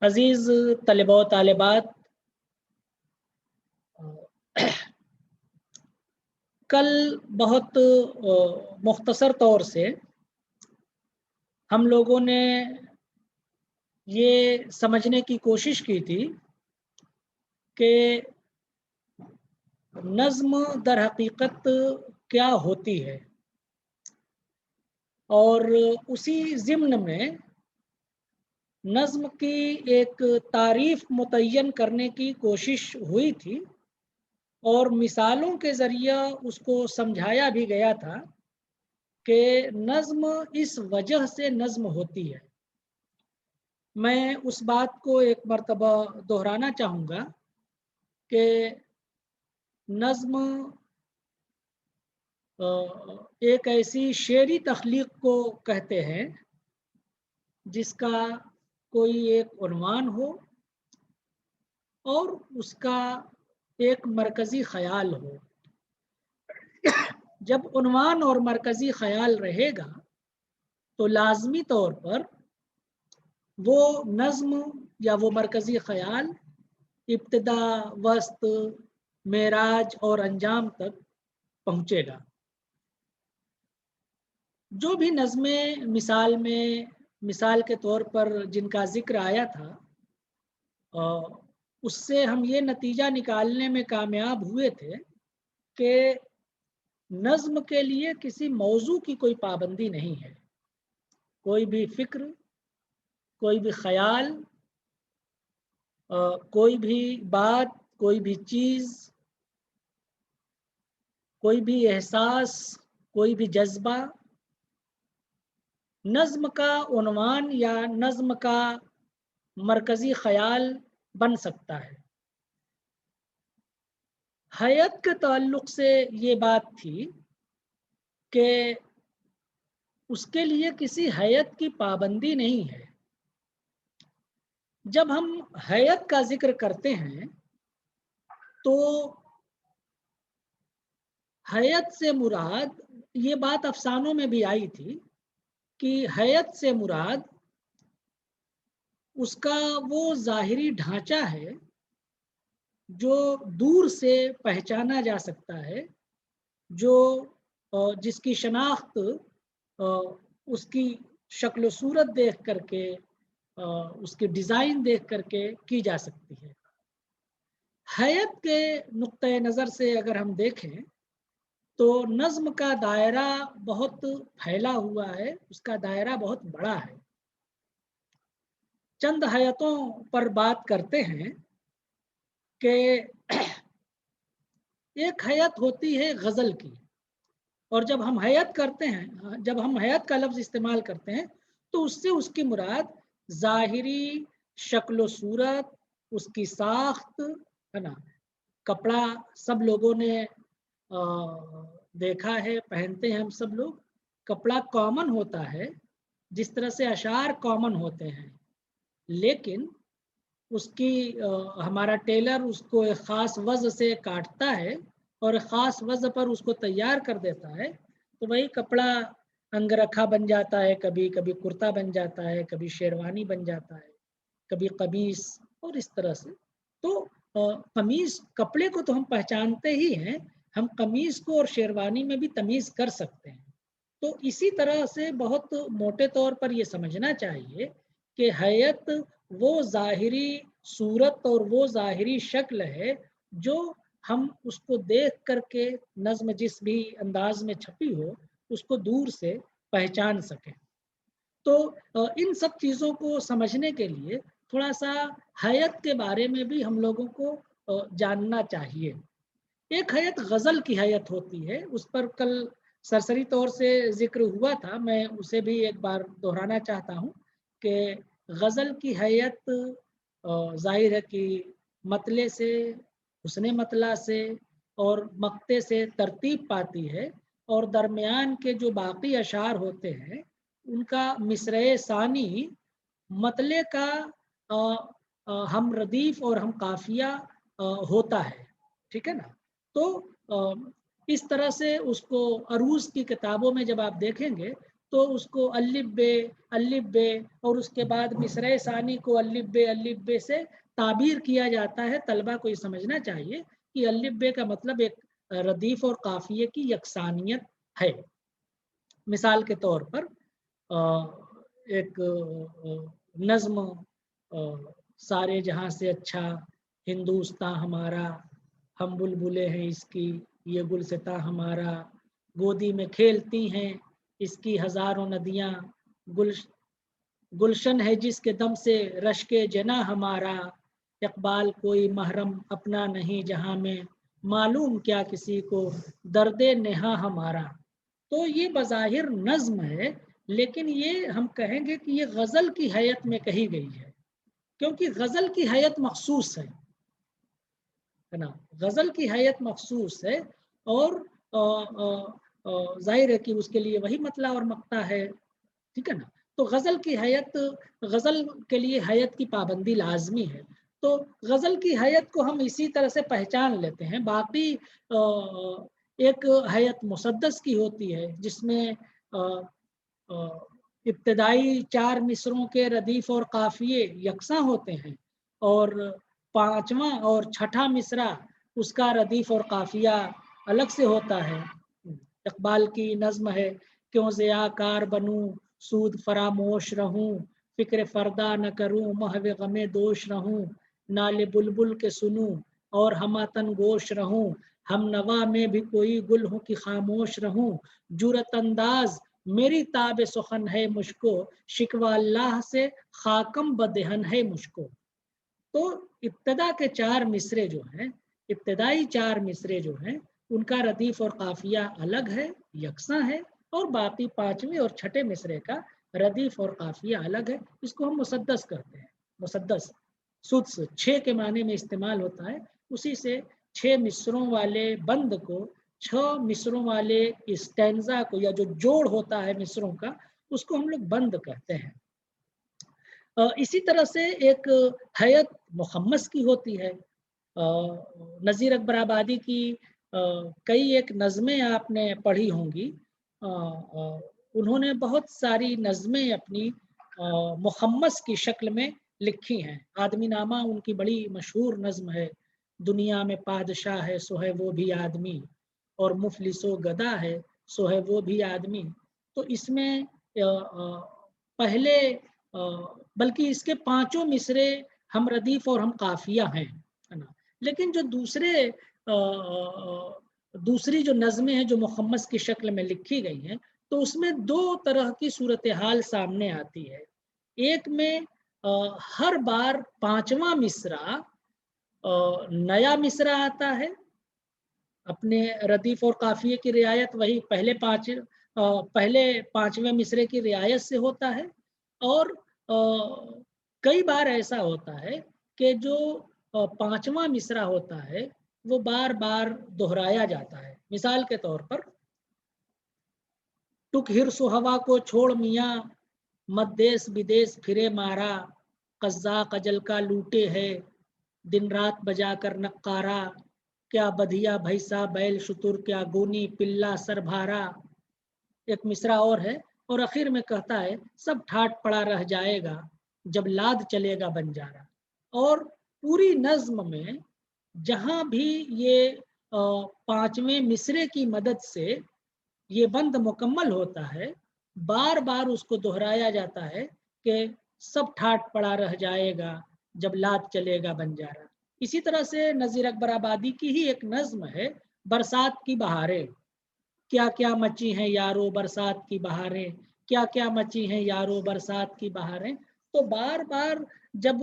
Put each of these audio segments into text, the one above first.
عزیز طلبہ و طالبات، کل بہت مختصر طور سے ہم لوگوں نے یہ سمجھنے کی کوشش کی تھی کہ نظم در حقیقت کیا ہوتی ہے، اور اسی ضمن میں نظم کی ایک تعریف متعین کرنے کی کوشش ہوئی تھی، اور مثالوں کے ذریعہ اس کو سمجھایا بھی گیا تھا کہ نظم اس وجہ سے نظم ہوتی ہے۔ میں اس بات کو ایک مرتبہ دہرانا چاہوں گا کہ نظم ایک ایسی شعری تخلیق کو کہتے ہیں جس کا کوئی ایک عنوان ہو اور اس کا ایک مرکزی خیال ہو۔ جب عنوان اور مرکزی خیال رہے گا تو لازمی طور پر وہ نظم یا وہ مرکزی خیال ابتدا، وسط، معراج اور انجام تک پہنچے گا۔ جو بھی نظمیں مثال کے طور پر جن کا ذکر آیا تھا، اس سے ہم یہ نتیجہ نکالنے میں کامیاب ہوئے تھے کہ نظم کے لیے کسی موضوع کی کوئی پابندی نہیں ہے۔ کوئی بھی فکر، کوئی بھی خیال، کوئی بھی بات، کوئی بھی چیز، کوئی بھی احساس، کوئی بھی جذبہ نظم کا عنوان یا نظم کا مرکزی خیال بن سکتا ہے۔ حیت کے تعلق سے یہ بات تھی کہ اس کے لیے کسی حیت کی پابندی نہیں ہے۔ جب ہم حیت کا ذکر کرتے ہیں تو حیت سے مراد، یہ بات افسانوں میں بھی آئی تھی کہ حیت سے مراد اس کا وہ ظاہری ڈھانچہ ہے جو دور سے پہچانا جا سکتا ہے، جو جس کی شناخت اس کی شکل و صورت دیکھ کر کے، اس کی ڈیزائن دیکھ کر کے کی جا سکتی ہے۔ حیت کے نقطۂ نظر سے اگر ہم دیکھیں تو نظم کا دائرہ بہت پھیلا ہوا ہے، اس کا دائرہ بہت بڑا ہے۔ چند حیتوں پر بات کرتے ہیں کہ ایک حیت ہوتی ہے غزل کی، اور جب ہم حیت کرتے ہیں، جب ہم حیت کا لفظ استعمال کرتے ہیں تو اس سے اس کی مراد ظاہری شکل و صورت، اس کی ساخت ہے نا۔ کپڑا سب لوگوں نے دیکھا ہے، پہنتے ہیں ہم سب لوگ، کپڑا کامن ہوتا ہے جس طرح سے اشعار کامن ہوتے ہیں، لیکن اس کی ہمارا ٹیلر اس کو ایک خاص وضع سے کاٹتا ہے اور ایک خاص وضع پر اس کو تیار کر دیتا ہے، تو وہی کپڑا انگرکھا بن جاتا ہے، کبھی کبھی کرتا بن جاتا ہے، کبھی شیروانی بن جاتا ہے، کبھی قمیص، اور اس طرح سے۔ تو قمیص، کپڑے کو تو ہم پہچانتے ہی ہیں، ہم قمیص کو اور شیروانی میں بھی تمیز کر سکتے ہیں۔ تو اسی طرح سے بہت موٹے طور پر یہ سمجھنا چاہیے کہ حیت وہ ظاہری صورت اور وہ ظاہری شکل ہے جو ہم اس کو دیکھ کر کے نظم جس بھی انداز میں چھپی ہو اس کو دور سے پہچان سکیں۔ تو ان سب چیزوں کو سمجھنے کے لیے تھوڑا سا حیت کے بارے میں بھی ہم لوگوں کو جاننا چاہیے۔ ایک حیت غزل کی حیت ہوتی ہے، اس پر کل سرسری طور سے ذکر ہوا تھا، میں اسے بھی ایک بار دہرانا چاہتا ہوں کہ غزل کی حیت ظاہر ہے کہ مطلع سے، حسن مطلع سے اور مقطع سے ترتیب پاتی ہے، اور درمیان کے جو باقی اشعار ہوتے ہیں ان کا مصرع ثانی مطلع کا ہم ردیف اور ہم قافیہ ہوتا ہے، ٹھیک ہے نا۔ تو اس طرح سے اس کو عروض کی کتابوں میں جب آپ دیکھیں گے تو اس کو الف بے اور اس کے بعد مصرع ثانی کو الف بے سے تعبیر کیا جاتا ہے۔ طلبہ کو یہ سمجھنا چاہیے کہ الف بے کا مطلب ایک ردیف اور قافیے کی یکسانیت ہے۔ مثال کے طور پر ایک نظم سارے جہاں سے اچھا ہندوستاں ہمارا، ہم بلبلیں ہیں اس کی یہ گلستاں ہمارا، گودی میں کھیلتی ہیں اس کی ہزاروں ندیاں، گلشن ہے جس کے دم سے رشک جنا ہمارا، اقبال کوئی محرم اپنا نہیں جہاں میں، معلوم کیا کسی کو درد نہا ہمارا۔ تو یہ بظاہر نظم ہے، لیکن یہ ہم کہیں گے کہ یہ غزل کی حیت میں کہی گئی ہے، کیونکہ غزل کی حیت مخصوص ہے نا، غزل کی حیت مخصوص ہے، اور ظاہر ہے کہ اس کے لیے وہی مطلع اور مقطع ہے، ٹھیک ہے نا۔ تو غزل کی حیت، غزل کے لیے حیت کی پابندی لازمی ہے۔ تو غزل کی حیت کو ہم اسی طرح سے پہچان لیتے ہیں۔ باقی ایک حیت مسدس کی ہوتی ہے جس میں ابتدائی 4 مصروں کے ردیف اور قافیے یکساں ہوتے ہیں، اور 5واں اور 6ٹھا مصرع اس کا ردیف اور قافیہ الگ سے ہوتا ہے۔ اقبال کی نظم ہے، کیوں ضیاء کار بنوں سود فراموش رہوں، فکر فردا نہ کروں محو غم دوش رہوں، نالے بلبل کے سنوں اور ہماتن گوش رہوں، ہم نوا میں بھی کوئی گل ہوں کہ خاموش رہوں، جرت انداز میری تاب سخن ہے مجھ کو، شکوہ اللہ سے خاکم بدہن ہے مجھ کو۔ تو ابتدا کے 4 مصرے جو ہیں، ابتدائی 4 مصرے جو ہیں، ان کا ردیف اور قافیہ الگ ہے، یکساں ہے، اور باقی 5ویں اور 6ٹھے مصرے کا ردیف اور قافیہ الگ ہے۔ اس کو ہم مسدس کرتے ہیں۔ مسدس سدس 6 کے معنی میں استعمال ہوتا ہے، اسی سے 6 مصروں والے بند کو، 6 مصروں والے اسٹینزا کو، یا جو جوڑ ہوتا ہے مصروں کا، اس کو ہم لوگ بند کہتے ہیں۔ اسی طرح سے ایک حیت مخمس کی ہوتی ہے۔ نذیر اکبر آبادی کی کئی ایک نظمیں آپ نے پڑھی ہوں گی، انہوں نے بہت ساری نظمیں اپنی مخمس کی شکل میں لکھی ہیں۔ آدمی نامہ ان کی بڑی مشہور نظم ہے، دنیا میں پادشاہ ہے سو ہے وہ بھی آدمی، اور مفلس و گدا ہے سو ہے وہ بھی آدمی۔ تو اس میں پہلے بلکہ اس کے 5 مصرے ہم ردیف اور ہم قافیہ ہیں، لیکن جو دوسری جو نظمیں ہیں جو مخمس کی شکل میں لکھی گئی ہیں، تو اس میں 2 طرح کی صورتحال سامنے آتی ہے۔ ایک میں ہر بار 5واں مصرع نیا مصرع آتا ہے، اپنے ردیف اور قافیے کی رعایت وہی پہلے 5ویں مصرے کی رعایت سے ہوتا ہے، اور کئی بار ایسا ہوتا ہے کہ جو 5واں مصرع ہوتا ہے وہ بار بار دہرایا جاتا ہے۔ مثال کے طور پر، ٹک ہرس و ہوا کو چھوڑ میاں، مت دیس بدیس پھرے مارا، قزاق اجل کا لوٹے ہے دن رات بجا کر نقارا، کیا بدھیا بھیسا بیل شتر کیا گونی پلا سر بھارا۔ ایک مصرع اور ہے، اور اخیر میں کہتا ہے سب ٹھاٹ پڑا رہ جائے گا جب لاد چلے گا بنجارا۔ اور پوری نظم میں جہاں بھی یہ 5ویں مصرے کی مدد سے یہ بند مکمل ہوتا ہے، بار بار اس کو دہرایا جاتا ہے کہ سب ٹھاٹ پڑا رہ جائے گا جب لاد چلے گا بنجارا۔ اسی طرح سے نذیر اکبر آبادی کی ہی ایک نظم ہے، برسات کی بہاریں، کیا کیا مچی ہیں یارو برسات کی بہاریں، کیا کیا مچی ہیں یارو برسات کی بہاریں۔ تو بار بار جب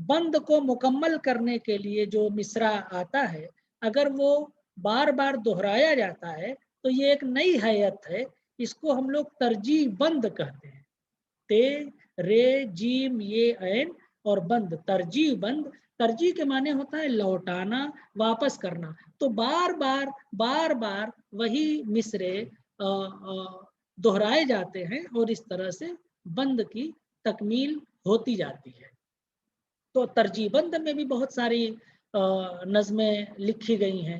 بند کو مکمل کرنے کے لیے جو مصرع آتا ہے، اگر وہ بار بار دہرایا جاتا ہے تو یہ ایک نئی حیت ہے، اس کو ہم لوگ ترجیح بند کہتے ہیں۔ تے رے جیم یہ عین اور بند، ترجیح بند۔ ترجیح کے معنی ہوتا ہے لوٹانا، واپس کرنا۔ تو بار بار وہی مصرے دہرائے جاتے ہیں، اور اس طرح سے بند کی تکمیل ہوتی جاتی ہے۔ تو ترجیح بند میں بھی بہت ساری نظمیں لکھی گئی ہیں۔